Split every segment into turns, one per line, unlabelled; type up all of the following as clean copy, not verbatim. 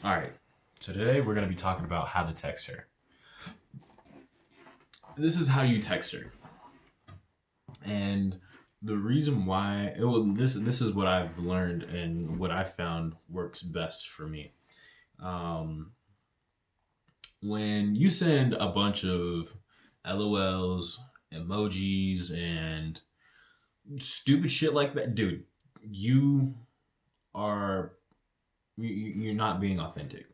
All right. So today we're going to be talking about how to text her. This is how you text her. And the reason why this is what I've learned and what I found works best for me. Um, when you send a bunch of LOLs, emojis, and stupid shit like that, dude, you are you're not being authentic.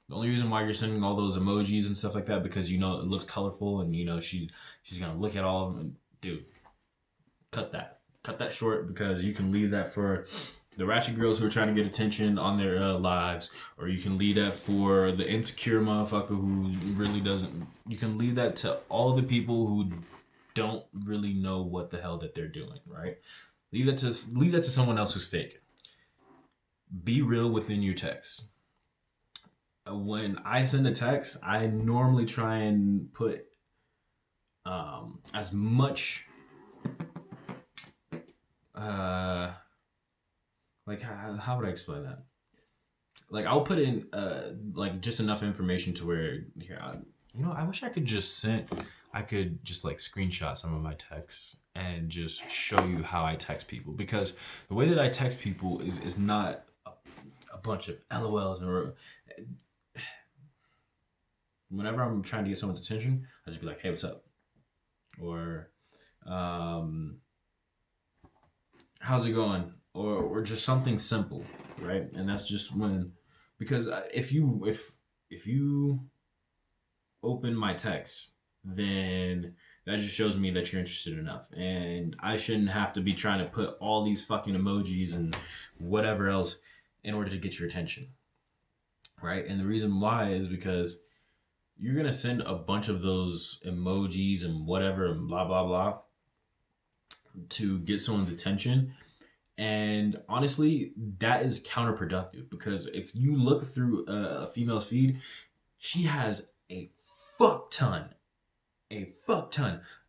The only reason why you're sending all those emojis and stuff like that because you know it looks colorful and you know she's gonna look at all of them. And, dude, cut that short because you can leave that for the ratchet girls who are trying to get attention on their lives, or you can leave that for the insecure motherfucker who really doesn't. You can leave that to all the people who don't really know what the hell that they're doing. Right? Leave that to someone else who's fake. Be real within your text. When I send a text, I normally try and put as much uh, like how would I explain that? Like I'll put in like just enough information to where here I wish I could just like screenshot some of my texts and just show you how I text people because the way that I text people is not a bunch of LOLs or whenever I'm trying to get someone's attention, I just be like, "Hey, what's up?" or um, "How's it going?" or just something simple, right? And that's just when because if you open my text, then that just shows me that you're interested enough, and I shouldn't have to be trying to put all these fucking emojis and whatever else in order to get your attention, right? And the reason why is because you're gonna send a bunch of those emojis and whatever and blah blah blah to get someone's attention. And honestly, that is counterproductive because if you look through a female's feed, she has a fuck ton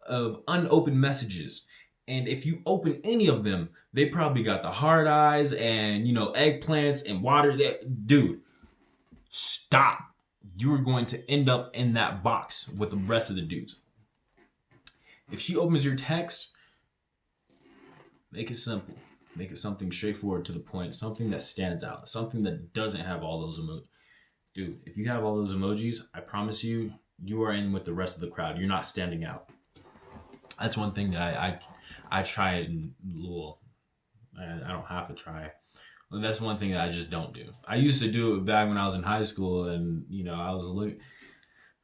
of unopened messages. And if you open any of them, they probably got the hard eyes and eggplants and water. Dude, stop. You are going to end up in that box with the rest of the dudes. If she opens your text, make it simple. Make it something straightforward to the point, something that stands out, something that doesn't have all those emojis. Dude, if you have all those emojis, I promise you, you are in with the rest of the crowd. You're not standing out. That's one thing that I try and well, I don't have to try. That's one thing that I just don't do. I used to do it back when I was in high school, and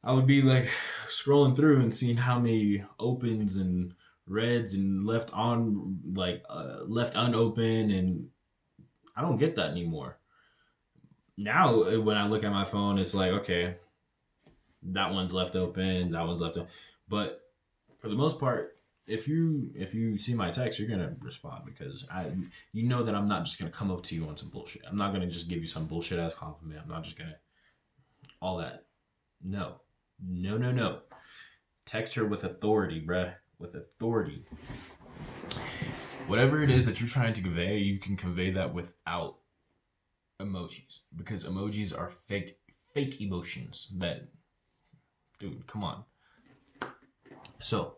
I would be like scrolling through and seeing how many opens and reds and left unopened, and I don't get that anymore. Now when I look at my phone, it's like okay, that one's left open, that one's left open, but for the most part, if you see my text, you're gonna respond because you know that I'm not just gonna come up to you on some bullshit. I'm not gonna just give you some bullshit ass compliment. I'm not just gonna all that. No, no, no, no. Text her with authority, bruh. With authority. Whatever it is that you're trying to convey, you can convey that without emojis because emojis are fake emotions. That, dude, come on. So,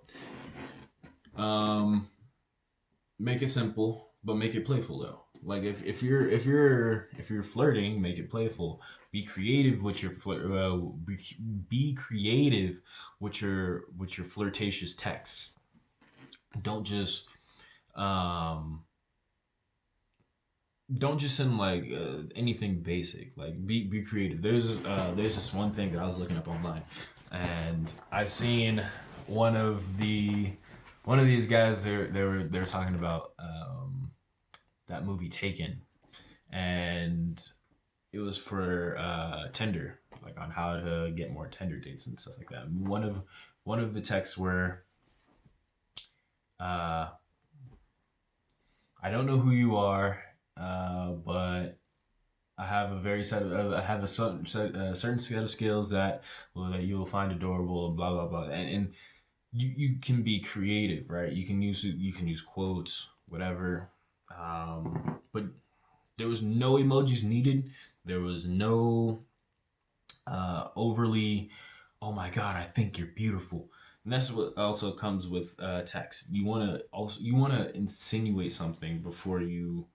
make it simple, but make it playful though. Like if you're flirting, make it playful. Be creative with your be creative with your flirtatious texts. Don't just um don't just send like anything basic. Like be creative. There's this one thing that I was looking up online, and I seen one of the one of these guys. They were talking about that movie Taken, and it was for Tinder, like on how to get more Tinder dates and stuff like that. One of the texts were, uh, I don't know who you are, but I have a certain set of skills that you will find adorable and blah blah blah. And you can be creative, right? You can use quotes, whatever. But There was no emojis needed. There was no overly, oh my god, I think you're beautiful. And that's what also comes with text. You want to insinuate something before you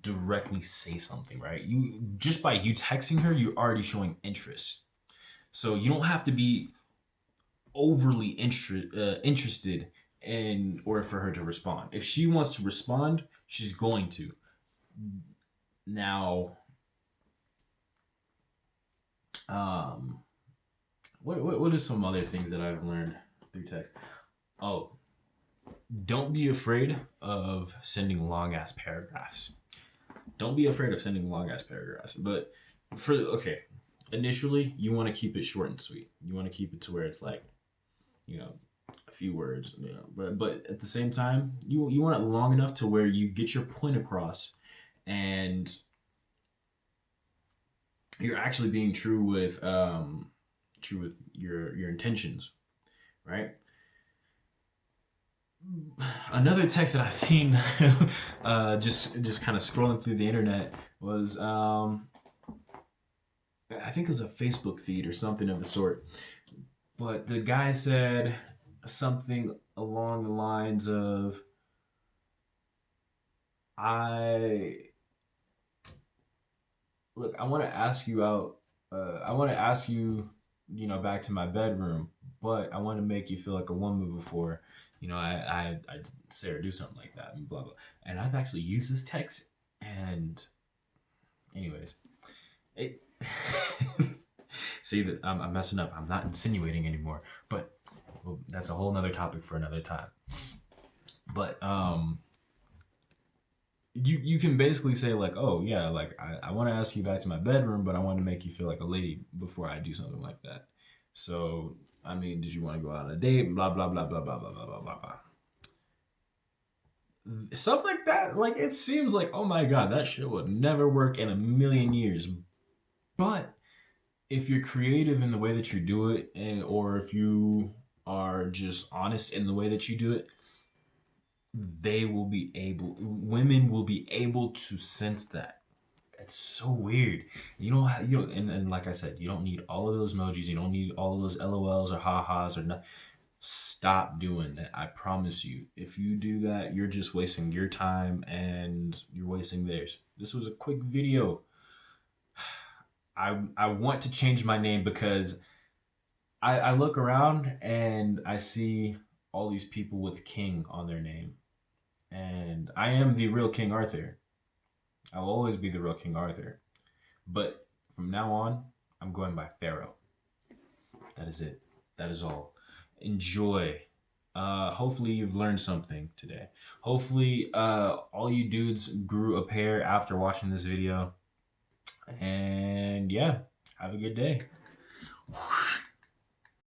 directly say something, right? You just by you texting her, you're already showing interest. So you don't have to be overly interested in order for her to respond. If she wants to respond, she's going to. Now, um, what are some other things that I've learned through text? Oh, don't be afraid of sending long ass paragraphs. Don't be afraid of sending long ass paragraphs. But for okay, initially you want to keep it short and sweet. You want to keep it to where it's like, you know, a few words. You know, but at the same time, you want it long enough to where you get your point across, and you're actually being true with your intentions, right? Another text that I seen, just kind of scrolling through the internet was I think it was a Facebook feed or something of the sort. But the guy said something along the lines of, I look, I want to ask you out. I want to ask you, back to my bedroom, but I want to make you feel like a woman before, I say or do something like that, and blah blah. And I've actually used this text, and anyways, it. See that I'm messing up. I'm not insinuating anymore, but well, that's a whole nother topic for another time. But you can basically say like, oh yeah, like I want to ask you back to my bedroom, but I want to make you feel like a lady before I do something like that. So I mean, did you want to go out on a date? Blah blah blah blah blah blah blah blah blah. Stuff like that. Like it seems like, oh my god, that shit would never work in a million years. But if you're creative in the way that you do it, or if you are just honest in the way that you do it, women will be able to sense that. It's so weird. And like I said, you don't need all of those emojis. You don't need all of those LOLs or ha-has or nothing. Stop doing that. I promise you. If you do that, you're just wasting your time and you're wasting theirs. This was a quick video. I want to change my name because I look around and I see all these people with King on their name. And I am the real King Arthur. I will always be the real King Arthur. But from now on, I'm going by Pharaoh. That is it. That is all. Enjoy. Hopefully you've learned something today. Hopefully all you dudes grew a pair after watching this video. And yeah, have a good day.